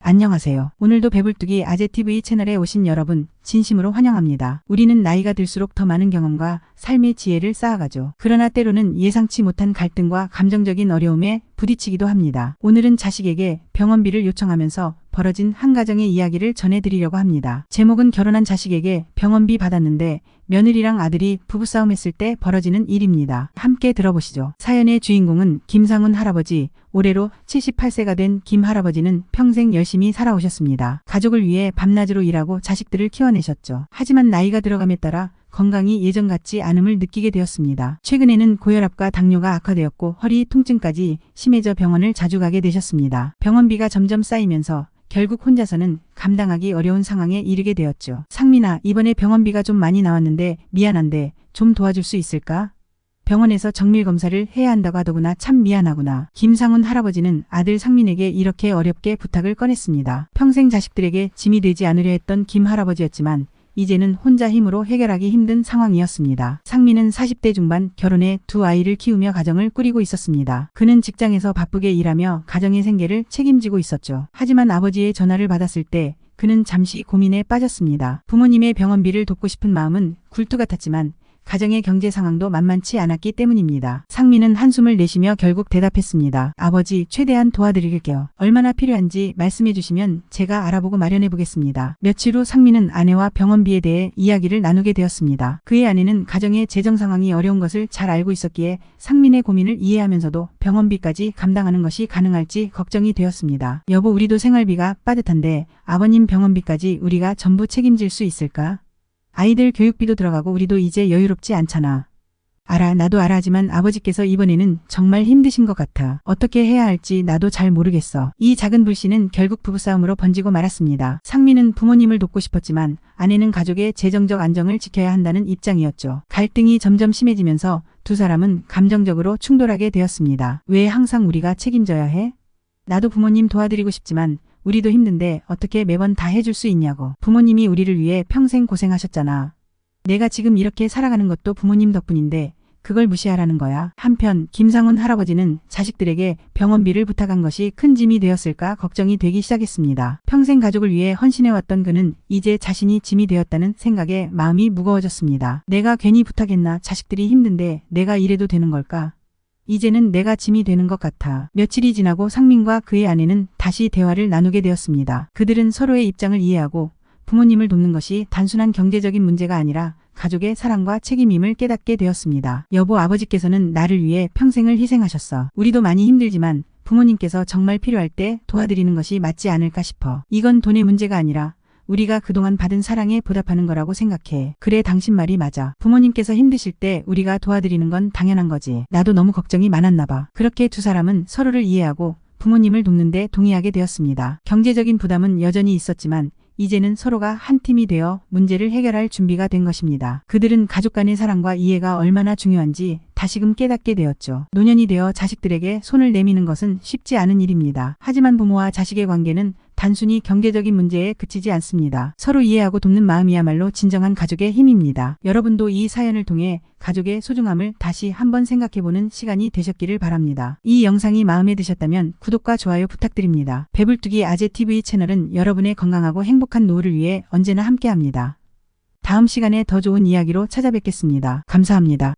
안녕하세요. 오늘도 배불뚝이 아재TV 채널에 오신 여러분 진심으로 환영합니다. 우리는 나이가 들수록 더 많은 경험과 삶의 지혜를 쌓아가죠. 그러나 때로는 예상치 못한 갈등과 감정적인 어려움에 부딪히기도 합니다. 오늘은 자식에게 병원비를 요청하면서 벌어진 한 가정의 이야기를 전해드리려고 합니다. 제목은 결혼한 자식에게 병원비 받았는데 며느리랑 아들이 부부싸움 했을 때 벌어지는 일입니다. 함께 들어보시죠. 사연의 주인공은 김상훈 할아버지, 올해로 78세가 된 김 할아버지는 평생 열심히 살아오셨습니다. 가족을 위해 밤낮으로 일하고 자식들을 키워내셨죠. 하지만 나이가 들어감에 따라 건강이 예전 같지 않음을 느끼게 되었습니다. 최근에는 고혈압과 당뇨가 악화되었고 허리 통증까지 심해져 병원을 자주 가게 되셨습니다. 병원비가 점점 쌓이면서 결국 혼자서는 감당하기 어려운 상황에 이르게 되었죠. 상민아, 이번에 병원비가 좀 많이 나왔는데 미안한데 좀 도와줄 수 있을까? 병원에서 정밀검사를 해야 한다고 하더구나. 참 미안하구나. 김상훈 할아버지는 아들 상민에게 이렇게 어렵게 부탁을 꺼냈습니다. 평생 자식들에게 짐이 되지 않으려 했던 김 할아버지였지만 이제는 혼자 힘으로 해결하기 힘든 상황이었습니다. 상민은 40대 중반 결혼해 두 아이를 키우며 가정을 꾸리고 있었습니다. 그는 직장에서 바쁘게 일하며 가정의 생계를 책임지고 있었죠. 하지만 아버지의 전화를 받았을 때 그는 잠시 고민에 빠졌습니다. 부모님의 병원비를 돕고 싶은 마음은 굴뚝 같았지만 가정의 경제 상황도 만만치 않았기 때문입니다. 상민은 한숨을 내쉬며 결국 대답했습니다. 아버지, 최대한 도와드릴게요. 얼마나 필요한지 말씀해 주시면 제가 알아보고 마련해 보겠습니다. 며칠 후 상민은 아내와 병원비에 대해 이야기를 나누게 되었습니다. 그의 아내는 가정의 재정 상황이 어려운 것을 잘 알고 있었기에 상민의 고민을 이해하면서도 병원비까지 감당하는 것이 가능할지 걱정이 되었습니다. 여보, 우리도 생활비가 빠듯한데 아버님 병원비까지 우리가 전부 책임질 수 있을까? 아이들 교육비도 들어가고 우리도 이제 여유롭지 않잖아. 알아, 나도 알아. 하지만 아버지께서 이번에는 정말 힘드신 것 같아. 어떻게 해야 할지 나도 잘 모르겠어. 이 작은 불씨는 결국 부부싸움으로 번지고 말았습니다. 상민은 부모님을 돕고 싶었지만 아내는 가족의 재정적 안정을 지켜야 한다는 입장이었죠. 갈등이 점점 심해지면서 두 사람은 감정적으로 충돌하게 되었습니다. 왜 항상 우리가 책임져야 해? 나도 부모님 도와드리고 싶지만 우리도 힘든데 어떻게 매번 다 해줄 수 있냐고. 부모님이 우리를 위해 평생 고생하셨잖아. 내가 지금 이렇게 살아가는 것도 부모님 덕분인데 그걸 무시하라는 거야. 한편 김상훈 할아버지는 자식들에게 병원비를 부탁한 것이 큰 짐이 되었을까 걱정이 되기 시작했습니다. 평생 가족을 위해 헌신해왔던 그는 이제 자신이 짐이 되었다는 생각에 마음이 무거워졌습니다. 내가 괜히 부탁했나? 자식들이 힘든데 내가 이래도 되는 걸까? 이제는 내가 짐이 되는 것 같아. 며칠이 지나고 상민과 그의 아내는 다시 대화를 나누게 되었습니다. 그들은 서로의 입장을 이해하고 부모님을 돕는 것이 단순한 경제적인 문제가 아니라 가족의 사랑과 책임임을 깨닫게 되었습니다. 여보, 아버지께서는 나를 위해 평생을 희생하셨어. 우리도 많이 힘들지만 부모님께서 정말 필요할 때 도와드리는 것이 맞지 않을까 싶어. 이건 돈의 문제가 아니라 우리가 그동안 받은 사랑에 보답하는 거라고 생각해. 그래, 당신 말이 맞아. 부모님께서 힘드실 때 우리가 도와드리는 건 당연한 거지. 나도 너무 걱정이 많았나 봐. 그렇게 두 사람은 서로를 이해하고 부모님을 돕는데 동의하게 되었습니다. 경제적인 부담은 여전히 있었지만 이제는 서로가 한 팀이 되어 문제를 해결할 준비가 된 것입니다. 그들은 가족 간의 사랑과 이해가 얼마나 중요한지 다시금 깨닫게 되었죠. 노년이 되어 자식들에게 손을 내미는 것은 쉽지 않은 일입니다. 하지만 부모와 자식의 관계는 단순히 경제적인 문제에 그치지 않습니다. 서로 이해하고 돕는 마음이야말로 진정한 가족의 힘입니다. 여러분도 이 사연을 통해 가족의 소중함을 다시 한번 생각해보는 시간이 되셨기를 바랍니다. 이 영상이 마음에 드셨다면 구독과 좋아요 부탁드립니다. 배불뚝이 아재TV 채널은 여러분의 건강하고 행복한 노후를 위해 언제나 함께합니다. 다음 시간에 더 좋은 이야기로 찾아뵙겠습니다. 감사합니다.